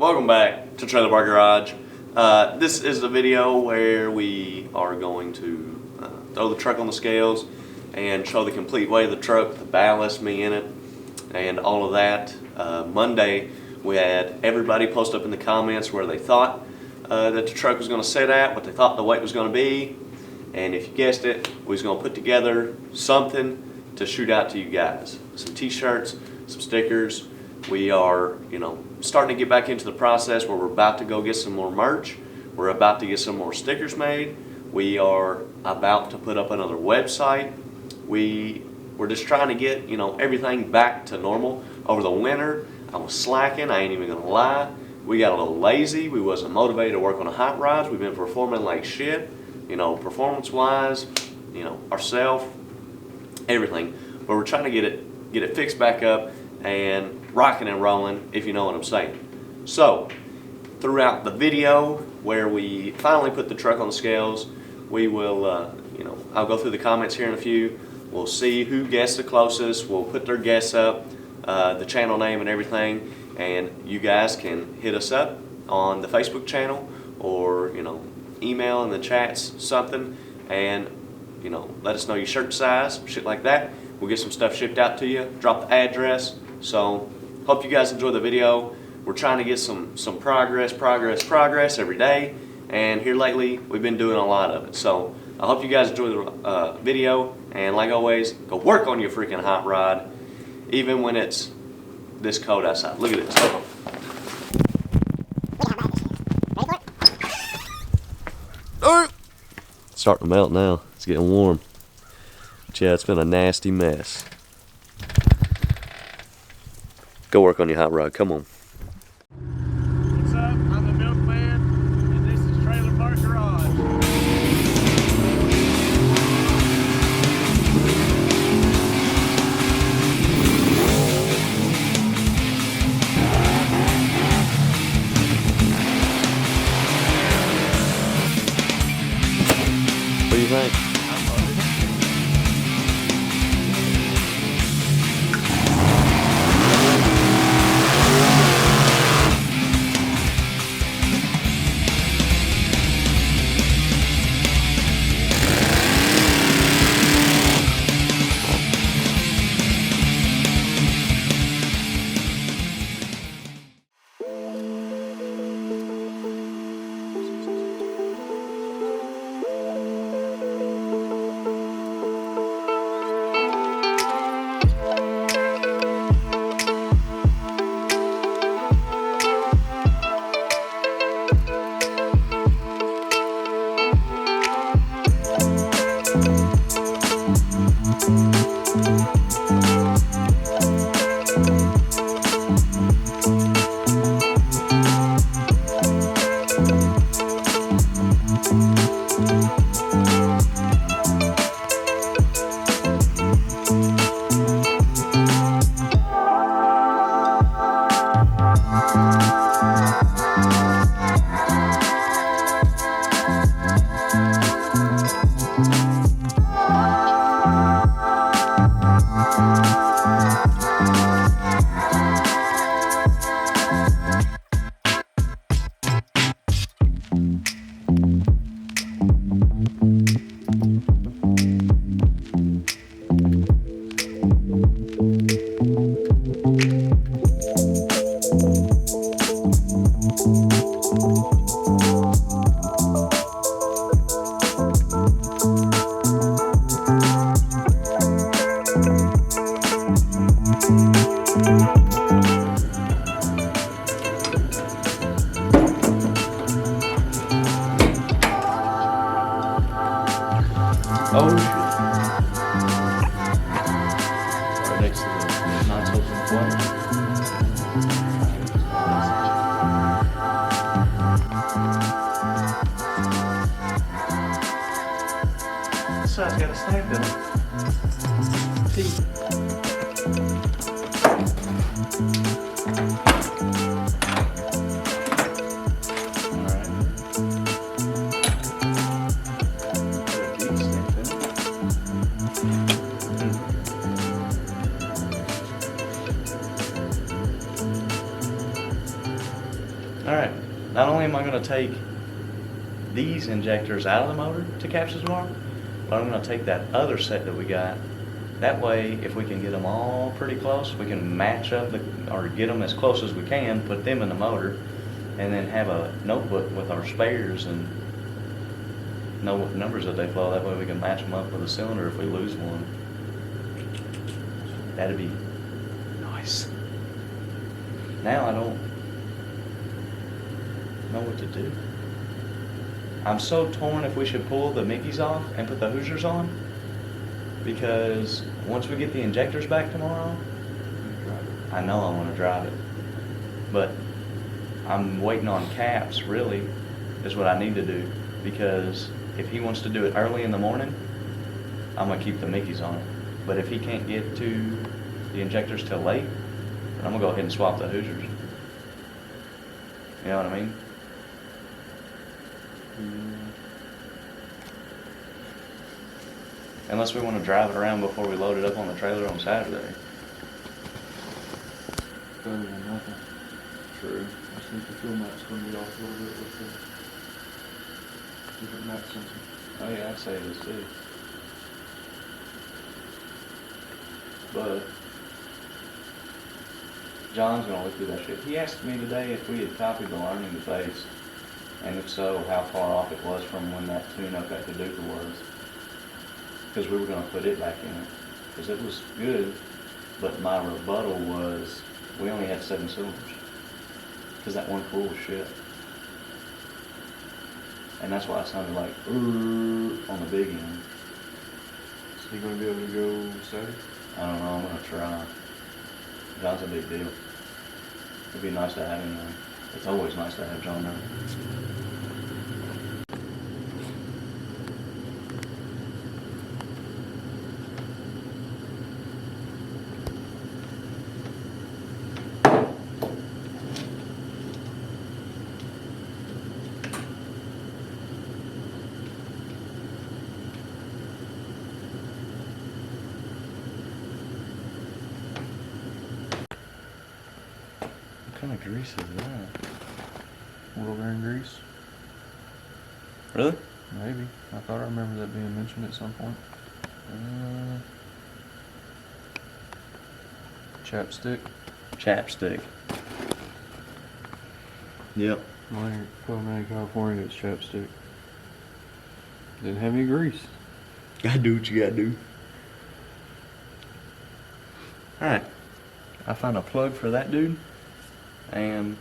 Welcome back to Trailer Park Garage. This is the video where we are going to throw the truck on the scales and show the complete weight of the truck, the ballast, me in it, and all of that. Monday we had everybody post up in the comments where they thought that the truck was going to sit at, what they thought the weight was going to be, and if you guessed it, we was going to put together something to shoot out to you guys. Some t-shirts, some stickers. We are, starting to get back into the process where we're about to go get some more merch. We're about to get some more stickers made. We are about to put up another website. We're just trying to get, everything back to normal. Over the winter, I was slacking, I ain't even gonna lie. We got a little lazy. We wasn't motivated to work on the hot rods. We've been performing like shit, performance-wise, ourselves, everything. But we're trying to get it fixed back up and rocking and rolling, if you know what I'm saying. So, throughout the video where we finally put the truck on the scales, we will, I'll go through the comments here in a few. We'll see who guessed the closest. We'll put their guess up, the channel name and everything, and you guys can hit us up on the Facebook channel or, email in the chats, something, and, let us know your shirt size, shit like that. We'll get some stuff shipped out to you, drop the address. So, hope you guys enjoy the video. We're trying to get some progress every day, and here lately we've been doing a lot of it. So I hope you guys enjoy the video, and like always, go work on your freaking hot rod, even when it's this cold outside. Look at this. It's starting to melt now. It's getting warm. But yeah, it's been a nasty mess. Go work on your hot rod, come on. What's up? I'm the Milkman, and this is Trailer Park Garage. What do you think? Oh shit. Right next to the console from This side's got a stamp in it. Teeth. Alright, not only am I going to take these injectors out of the motor to capture tomorrow, but I'm going to take that other set that we got. That way, if we can get them all pretty close, we can match up or get them as close as we can, put them in the motor, and then have a notebook with our spares and know what numbers that they flow. That way we can match them up with a cylinder if we lose one. That'd be nice. Now I don't know what to do. I'm so torn if we should pull the Mickeys off and put the Hoosiers on, because once we get the injectors back tomorrow, I know I want to drive it, but I'm waiting on Caps, really, is what I need to do, because if he wants to do it early in the morning, I'm going to keep the Mickeys on it. But if he can't get to the injectors till late, then I'm going to go ahead and swap the Hoosiers. You know what I mean? Unless we want to drive it around before we load it up on the trailer on Saturday. Better than nothing. True. I just think the fuel map's going to be off a little bit with the different map sensor. Oh yeah, I'd say it is too. But John's gonna look through that shit. He asked me today if we had copied the learning phase, and if so, how far off it was from when that tune-up at Paducah was. Because we were gonna put it back in it. Because it was good, but my rebuttal was we only had 7 cylinders. Because that one cool was shit. And that's why it sounded like on the big end. Is he going to be able to go Saturday? I don't know, I'm gonna try. John's a big deal. It'd be nice to have him there. It's always nice to have John there. What kind of grease is that? Wheel bearing grease? Really? Maybe. I thought I remember that being mentioned at some point. Chapstick. Chapstick. Yep. When in California, it's chapstick. Didn't have any grease. Gotta do what you gotta do. Alright. I found a plug for that dude. And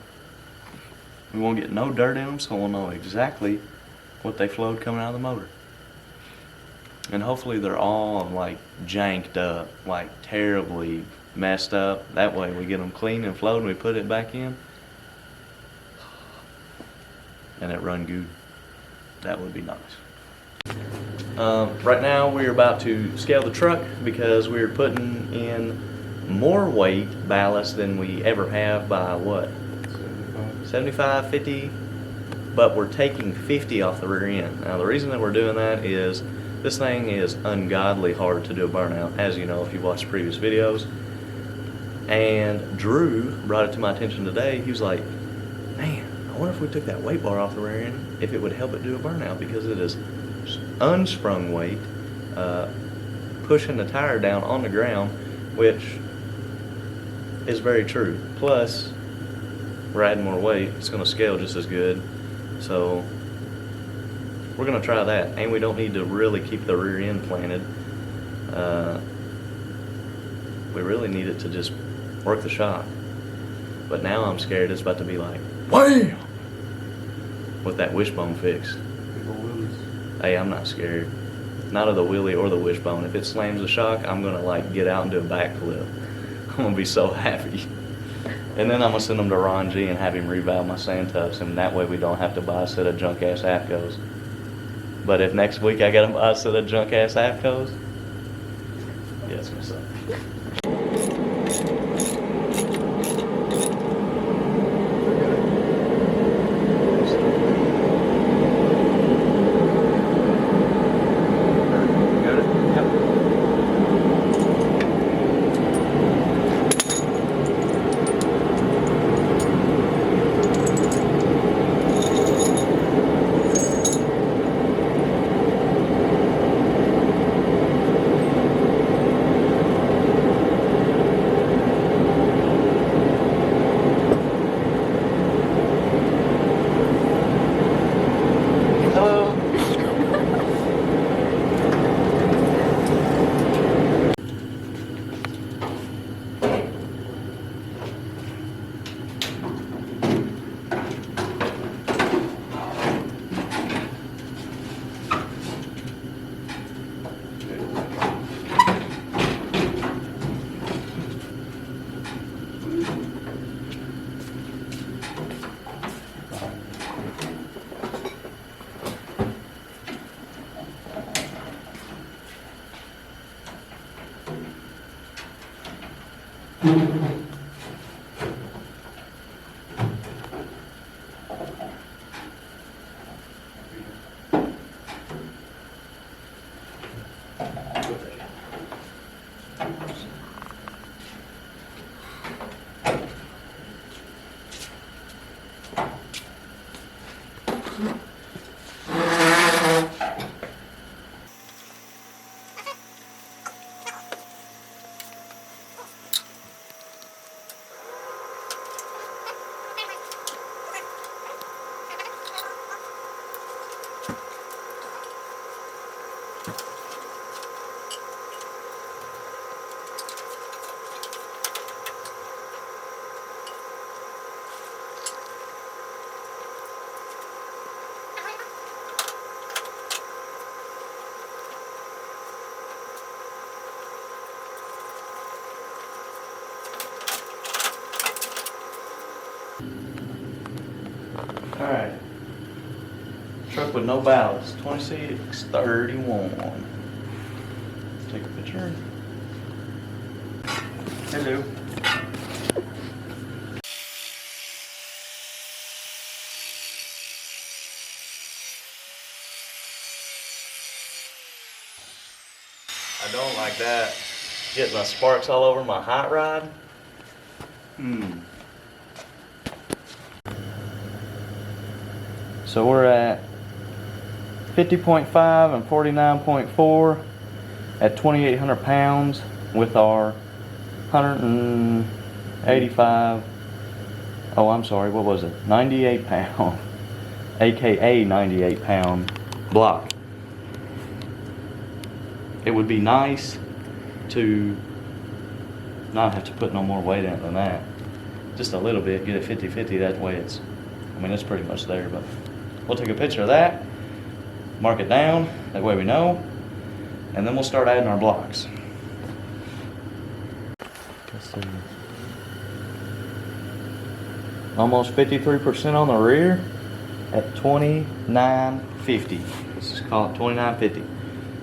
we won't get no dirt in them, so we'll know exactly what they flowed coming out of the motor. And hopefully they're all like janked up, like terribly messed up. That way we get them clean and flowed and we put it back in. And it run good. That would be nice. Right now we're about to scale the truck because we're putting in more weight ballast than we ever have by what? 75, 50, but we're taking 50 off the rear end. Now the reason that we're doing that is this thing is ungodly hard to do a burnout, as you know if you've watched previous videos. And Drew brought it to my attention today. He was like, man, I wonder if we took that weight bar off the rear end, if it would help it do a burnout, because it is unsprung weight, pushing the tire down on the ground, which is very true. Plus, we're adding more weight. It's going to scale just as good. So, we're going to try that. And we don't need to really keep the rear end planted. We really need it to just work the shock. But now I'm scared it's about to be like, wham! With that wishbone fix. Big old wheelies. Hey, I'm not scared. Not of the wheelie or the wishbone. If it slams the shock, I'm going to like get out and do a backflip. I'm going to be so happy. And then I'm going to send them to Ron G and have him revalve my sand tubs, and that way we don't have to buy a set of junk ass AFCOs. But if next week I got to buy a set of junk ass AFCOs, yeah, it's going to suck. Alright. Truck with no ballast, 2631. Take a picture. Hello. I don't like that. Getting the sparks all over my hot rod. So we're at 50.5 and 49.4 at 2,800 pounds with our 185, oh I'm sorry, what was it? 98 pound, AKA 98 pound block. It would be nice to not have to put no more weight in it than that. Just a little bit, get it 50-50, that way it's, I mean it's pretty much there, but we'll take a picture of that, mark it down, that way we know, and then we'll start adding our blocks. Almost 53% on the rear at 2950. Let's just call it 2950.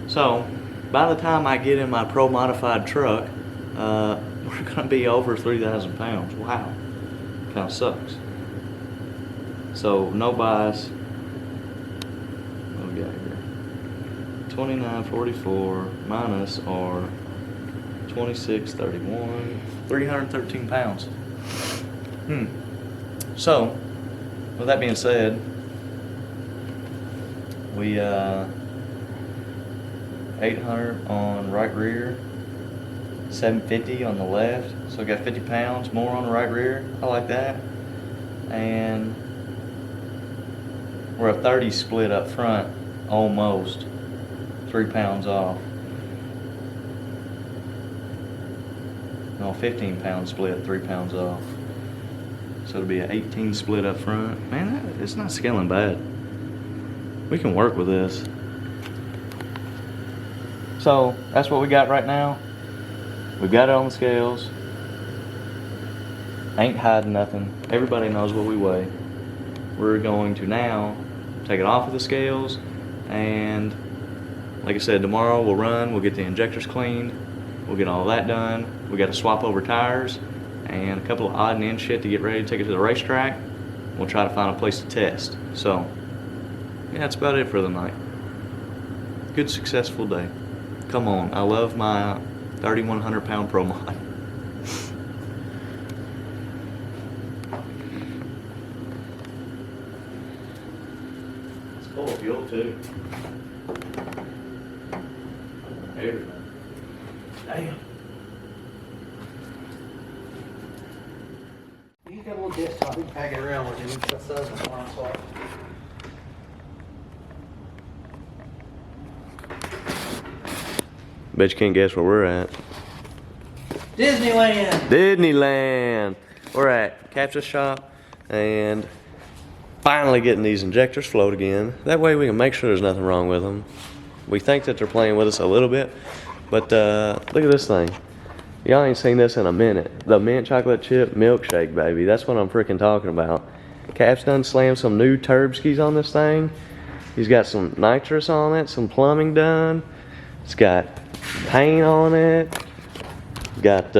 So, by the time I get in my Pro Modified truck, we're gonna be over 3,000 pounds. Wow, kind of sucks. So, no bias. What we got here? 2944 minus our 2631, 313 pounds. So, with that being said, we 800 on right rear, 750 on the left, so we got 50 pounds more on the right rear. I like that. And we're a 30 split up front, almost 3 pounds off. No, 15 pound split, 3 pounds off. So it'll be an 18 split up front. Man, it's not scaling bad. We can work with this. So that's what we got right now. We've got it on the scales. Ain't hiding nothing. Everybody knows what we weigh. We're going to now take it off of the scales, and like I said, tomorrow we'll run, we'll get the injectors cleaned, we'll get all that done. We got to swap over tires and a couple of odd and end shit to get ready to take it to the racetrack. We'll try to find a place to test. So, yeah, that's about it for the night. Good, successful day. Come on, I love my 3,100 pound Pro Mod. It's full of fuel too. Everything. Damn. You got a little desktop, you can pack it around with you. That's the one swap. Bet you can't guess where we're at. Disneyland! Disneyland! We're at Capture Shop and finally getting these injectors flowed again. That way we can make sure there's nothing wrong with them. We think that they're playing with us a little bit, but look at this thing. Y'all ain't seen this in a minute. The mint chocolate chip milkshake, baby. That's what I'm freaking talking about. Cap's done slammed some new turbskis on this thing. He's got some nitrous on it, some plumbing done. It's got paint on it. Got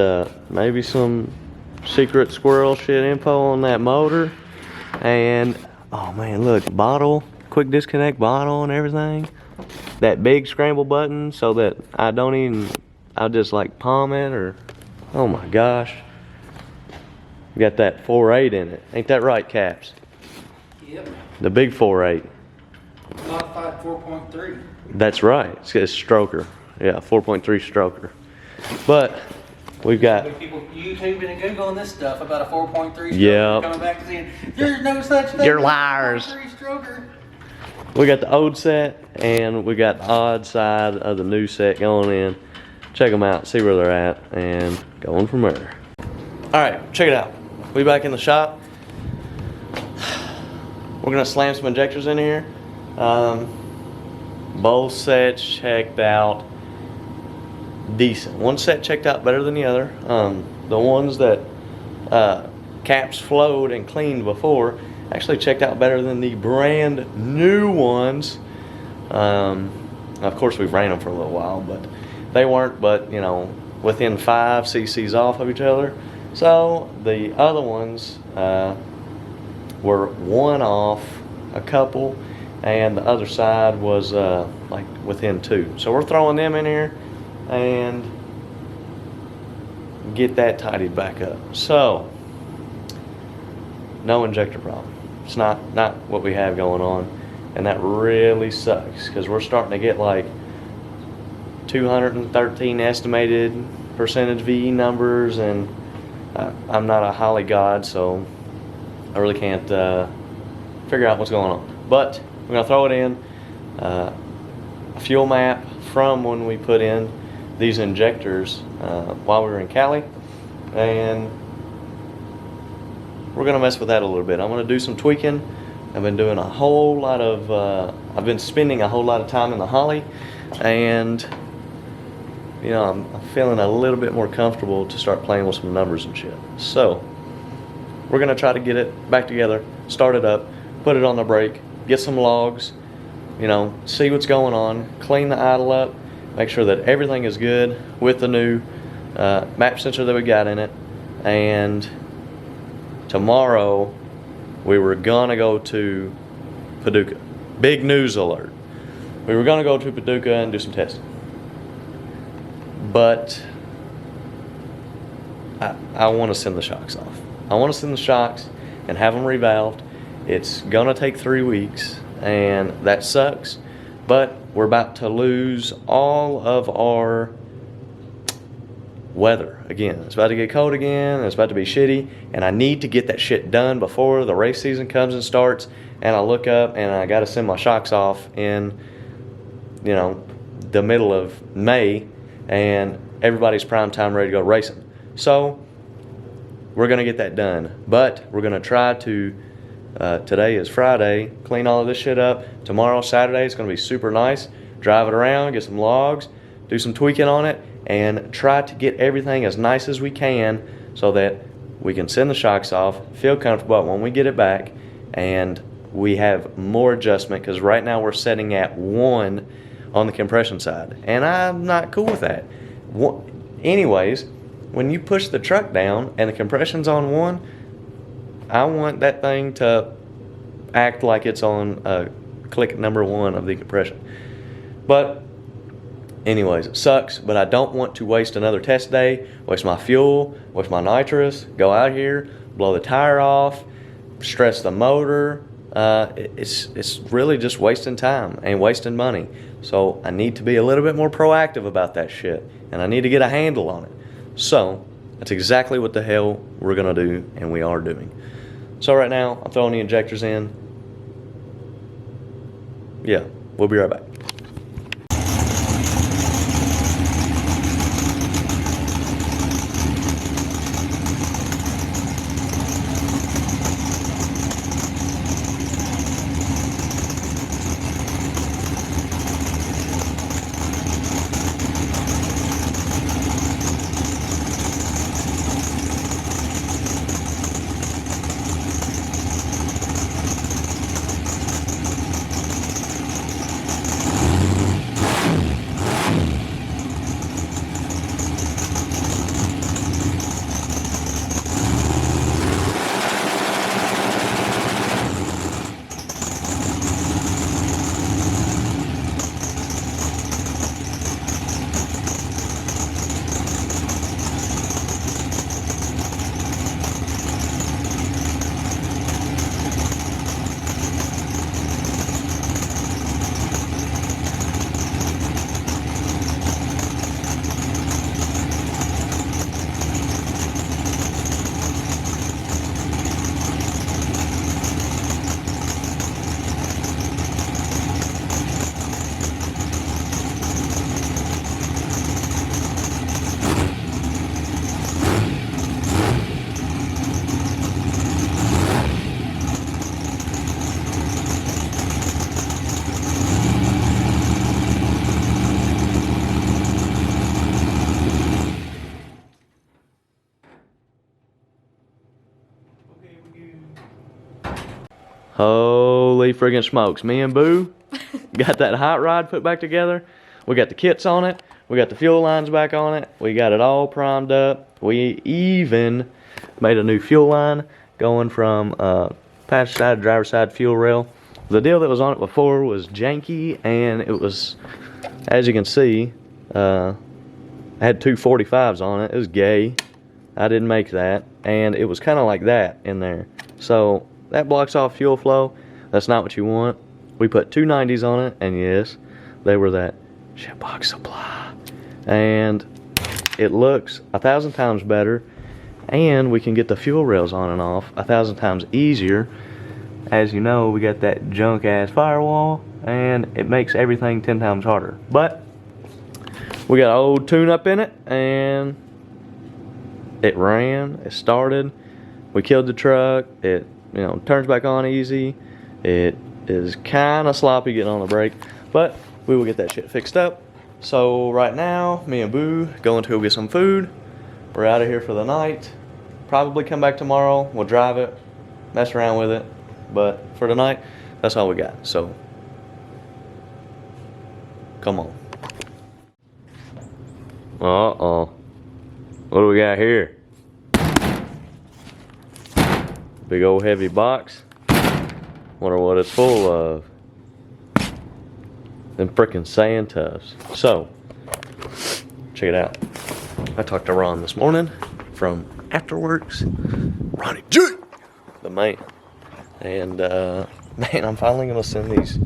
maybe some secret squirrel shit info on that motor. And, oh man, look, bottle, quick disconnect bottle and everything. That big scramble button so that I'll just like palm it or, oh my gosh. Got that 4.8 in it. Ain't that right, Caps? Yep. The big 4.8. Modified 4.3. That's right. It's a stroker. Yeah, 4.3 stroker. But we've got. People YouTubing and Googling this stuff about a 4.3 stroker. Yep. Coming back saying, there's no such thing. You're as a liars. 4.3 stroker. We got the old set and we got the odd side of the new set going in. Check them out, see where they're at, and going from there. All right, check it out. We back in the shop. We're gonna slam some injectors in here. Both sets checked out decent. One set checked out better than the other. The ones that caps flowed and cleaned before actually checked out better than the brand new ones. Of course, we've ran them for a little while, but they weren't but, you know, within 5 cc's off of each other. So the other ones were one off a couple, and the other side was like within 2. So we're throwing them in here and get that tidied back up. So no injector problem. It's not what we have going on, and that really sucks because we're starting to get like 213 estimated percentage VE numbers, and I'm not a Holly god, so I really can't figure out what's going on. But we're gonna throw it in a fuel map from when we put in these injectors while we were in Cali, and we're gonna mess with that a little bit. I'm gonna do some tweaking. I've been doing a whole lot of, I've been spending a whole lot of time in the Holly, and you know, I'm feeling a little bit more comfortable to start playing with some numbers and shit. So we're gonna try to get it back together, start it up, put it on the brake, get some logs, you know, see what's going on, clean the idle up, make sure that everything is good with the new map sensor that we got in it. And tomorrow we were gonna go to Paducah. Big news alert. We were gonna go to Paducah and do some testing. But I want to send the shocks off. I want to send the shocks and have them revalved. It's gonna take 3 weeks, and that sucks, but we're about to lose all of our weather again. It's about to get cold again, it's about to be shitty, and I need to get that shit done before the race season comes and starts, and I look up and I gotta send my shocks off in, you know, the middle of May, and everybody's prime time ready to go racing. So we're gonna get that done, but we're gonna try to today is Friday, clean all of this shit up. Tomorrow, Saturday, it's gonna be super nice. Drive it around, get some logs, do some tweaking on it, and try to get everything as nice as we can so that we can send the shocks off, feel comfortable when we get it back, and we have more adjustment, because right now we're setting at 1 on the compression side, and I'm not cool with that. Anyways, when you push the truck down and the compression's on 1, I want that thing to act like it's on click number 1 of the compression. But anyways, it sucks, but I don't want to waste another test day, waste my fuel, waste my nitrous, go out here, blow the tire off, stress the motor. It's really just wasting time and wasting money. So I need to be a little bit more proactive about that shit, and I need to get a handle on it. So that's exactly what the hell we're gonna do, and we are doing. So right now, I'm throwing the injectors in. Yeah, we'll be right back. Holy friggin' smokes. Me and Boo got that hot rod put back together. We got the kits on it. We got the fuel lines back on it. We got it all primed up. We even made a new fuel line going from passenger side to driver side fuel rail. The deal that was on it before was janky, and it was, as you can see, I had two 45s on it. It was gay. I didn't make that, and it was kind of like that in there. So that blocks off fuel flow. That's not what you want. We put two 90s on it, and yes, they were that shitbox supply. And it looks 1,000 times better, and we can get the fuel rails on and off 1,000 times easier. As you know, we got that junk ass firewall, and it makes everything 10 times harder. But we got an old tune up in it, and it ran, it started, we killed the truck, it, you know, turns back on easy. It is kind of sloppy getting on the brake, but we will get that shit fixed up. So right now, me and Boo going to go get some food. We're out of here for the night. Probably come back tomorrow. We'll drive it, mess around with it, but for tonight, that's all we got. So come on. Uh-oh. What do we got here? Big old heavy box. Wonder what it's full of. Them frickin' sand tubs. So, check it out. I talked to Ron this morning from Afterworks. Ronnie G, the man. And man, I'm finally gonna send these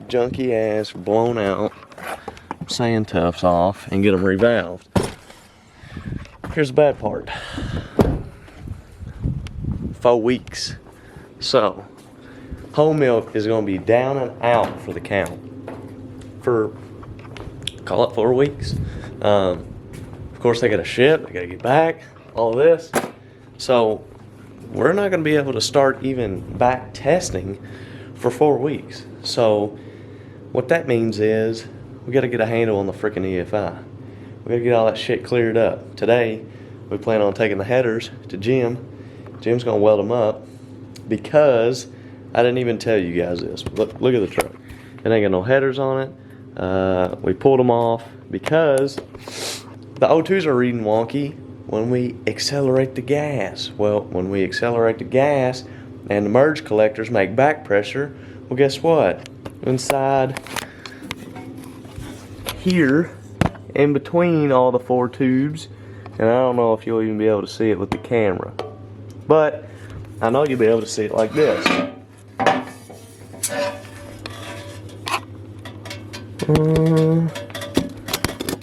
junky ass, blown out sand tubs off and get them revalved. Here's the bad part. 4 weeks. So, whole milk is going to be down and out for the count for, call it 4 weeks. Of course, they got to ship, they got to get back, all of this. So, we're not going to be able to start even back testing for 4 weeks. So, what that means is we got to get a handle on the freaking EFI. We got to get all that shit cleared up. Today, we plan on taking the headers to Jim. Jim's going to weld them up because I didn't even tell you guys this. Look at the truck. It ain't got no headers on it. We pulled them off because the O2s are reading wonky when we accelerate the gas. Well, when we accelerate the gas and the merge collectors make back pressure, well, guess what? Inside here, in between all the 4 tubes, and I don't know if you'll even be able to see it with the camera, but I know you'll be able to see it like this.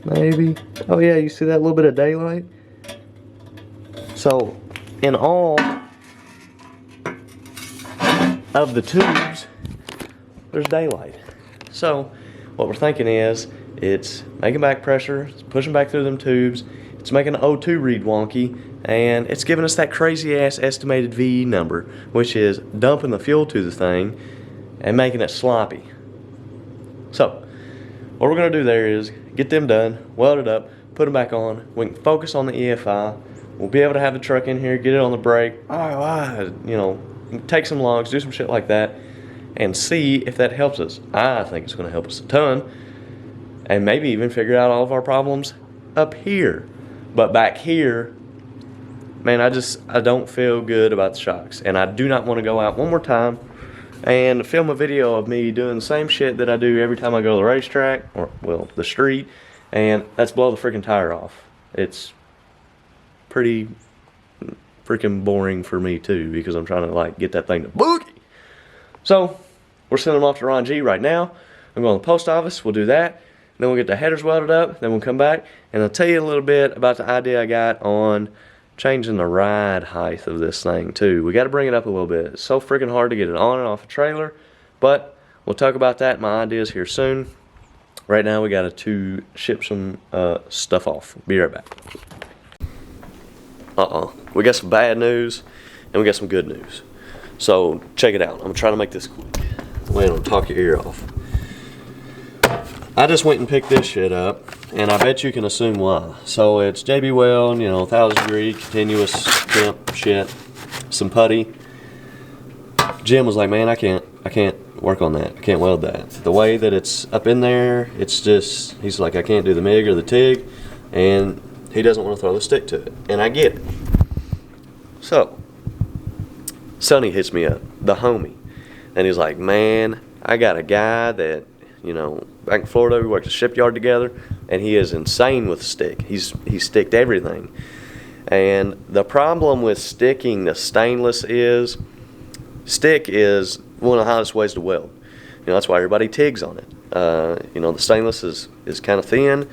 Maybe. Oh yeah, you see that little bit of daylight? So, in all of the tubes, there's daylight. So, what we're thinking is, it's making back pressure, it's pushing back through them tubes, it's making the O2 read wonky, and it's giving us that crazy ass estimated VE number, which is dumping the fuel to the thing and making it sloppy. So, what we're going to do there is get them done, weld it up, put them back on, we can focus on the EFI, we'll be able to have the truck in here, get it on the brake, you know, take some logs, do some shit like that, and see if that helps us. I think it's going to help us a ton, and maybe even figure out all of our problems up here. But back here, man, I don't feel good about the shocks, and I do not want to go out one more time and film a video of me doing the same shit that I do every time I go to the racetrack, or, well, the street, and that's blow the freaking tire off. It's pretty freaking boring for me too, because I'm trying to like get that thing to boogie. So, we're sending them off to Ron G right now. I'm going to the post office, we'll do that. Then we'll get the headers welded up, then we'll come back, and I'll tell you a little bit about the idea I got on changing the ride height of this thing too. We got to bring it up a little bit. It's so freaking hard to get it on and off a trailer, but we'll talk about that, my ideas here soon. Right now we got to ship some stuff off. Be right back. We got some bad news and we got some good news. So check it out. I'm trying to make this quick. Wait, I'm gonna talk your ear off. I just went and picked this shit up, and I bet you can assume why. So it's JB Weld, you know, 1,000 degree continuous temp shit, some putty. Jim was like, man, I can't work on that. I can't weld that. The way that it's up in there, it's just, he's like, I can't do the MIG or the TIG, and he doesn't want to throw the stick to it. And I get it. So, Sonny hits me up, the homie, and he's like, man, I got a guy that, you know, back in Florida, we worked at a shipyard together, and he is insane with stick. He's sticked everything. And the problem with sticking the stainless is, stick is one of the hottest ways to weld. You know, that's why everybody TIGs on it. You know, the stainless is kind of thin,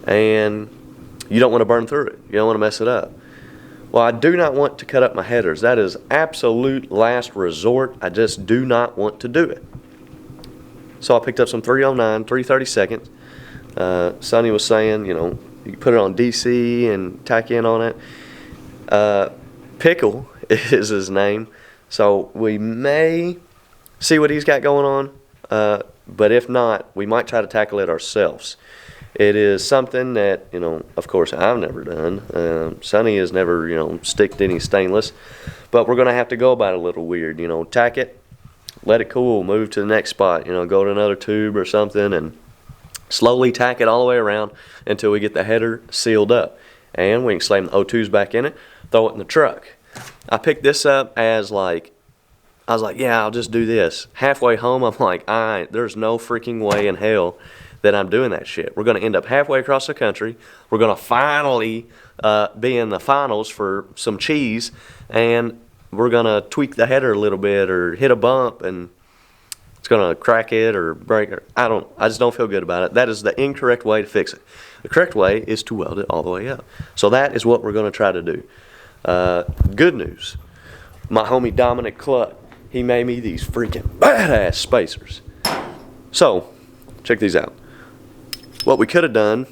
and you don't want to burn through it. You don't want to mess it up. Well, I do not want to cut up my headers. That is absolute last resort. I just do not want to do it. So I picked up some 309, 332. Sonny was saying, you know, you can put it on DC and tack in on it. Pickle is his name. So we may see what he's got going on. But if not, we might try to tackle it ourselves. It is something that, you know, of course I've never done. Sonny has never, you know, sticked any stainless. But we're going to have to go about it a little weird. You know, tack it, let it cool, move to the next spot, you know, go to another tube or something, and slowly tack it all the way around until we get the header sealed up. And we can slam the O2s back in it, throw it in the truck. I picked this up as like, I was like, yeah, I'll just do this. Halfway home, I'm like, there's no freaking way in hell that I'm doing that shit. We're going to end up halfway across the country. We're going to finally be in the finals for some cheese, and we're going to tweak the header a little bit or hit a bump, and it's going to crack it or break it. I just don't feel good about it. That is the incorrect way to fix it. The correct way is to weld it all the way up. So that is what we're going to try to do. Good news. My homie Dominic Cluck, he made me these freaking badass spacers. So, check these out. What we could have done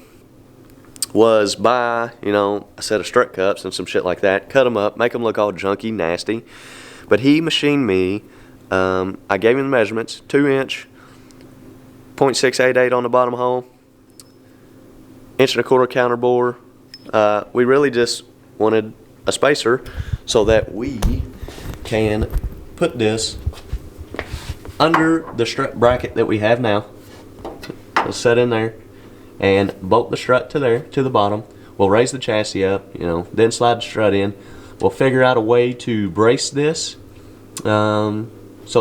was buy, you know, a set of strut cups and some shit like that, cut them up, make them look all junky, nasty. But he machined me, I gave him the measurements, 2-inch, 0.688 on the bottom hole, 1.25" counter bore. We really just wanted a spacer so that we can put this under the strut bracket that we have now. It'll set in there and bolt the strut to there, to the bottom. We'll raise the chassis up, you know, then slide the strut in. We'll figure out a way to brace this so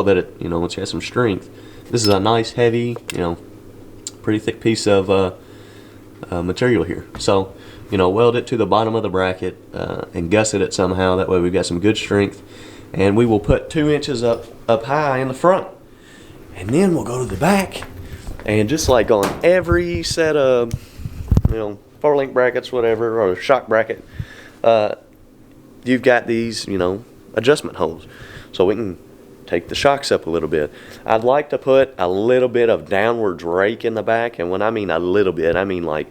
that it, you know, once you have some strength. This is a nice, heavy, you know, pretty thick piece of material here. So, you know, weld it to the bottom of the bracket and gusset it somehow. That way we've got some good strength. And we will put 2 inches up high in the front. And then we'll go to the back. And just like on every set of, you know, 4-link brackets, whatever, or a shock bracket, you've got these, you know, adjustment holes. So we can take the shocks up a little bit. I'd like to put a little bit of downward rake in the back. And when I mean a little bit, I mean like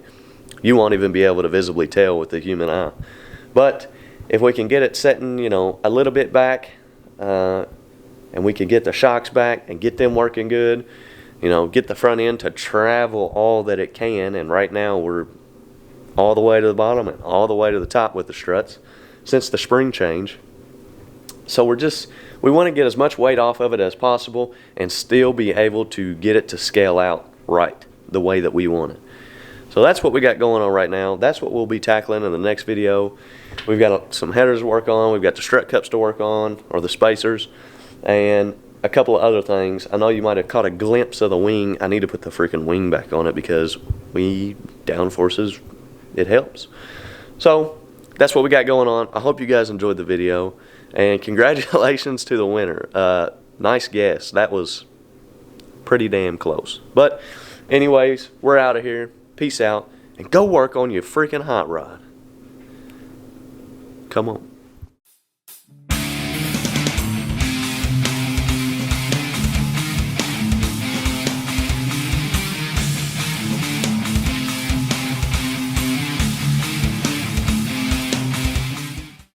you won't even be able to visibly tell with the human eye. But if we can get it setting, you know, a little bit back, and we can get the shocks back and get them working good, you know, get the front end to travel all that it can. And right now we're all the way to the bottom and all the way to the top with the struts since the spring change. So we want to get as much weight off of it as possible and still be able to get it to scale out right the way that we want it. So that's what we got going on right now. That's what we'll be tackling in the next video. We've got some headers to work on. We've got the strut cups to work on, or the spacers, and a couple of other things. I know you might have caught a glimpse of the wing. I need to put the freaking wing back on it because downforces, it helps. So that's what we got going on. I hope you guys enjoyed the video, and congratulations to the winner. Nice guess. That was pretty damn close. But anyways, we're out of here. Peace out, and go work on your freaking hot rod. Come on.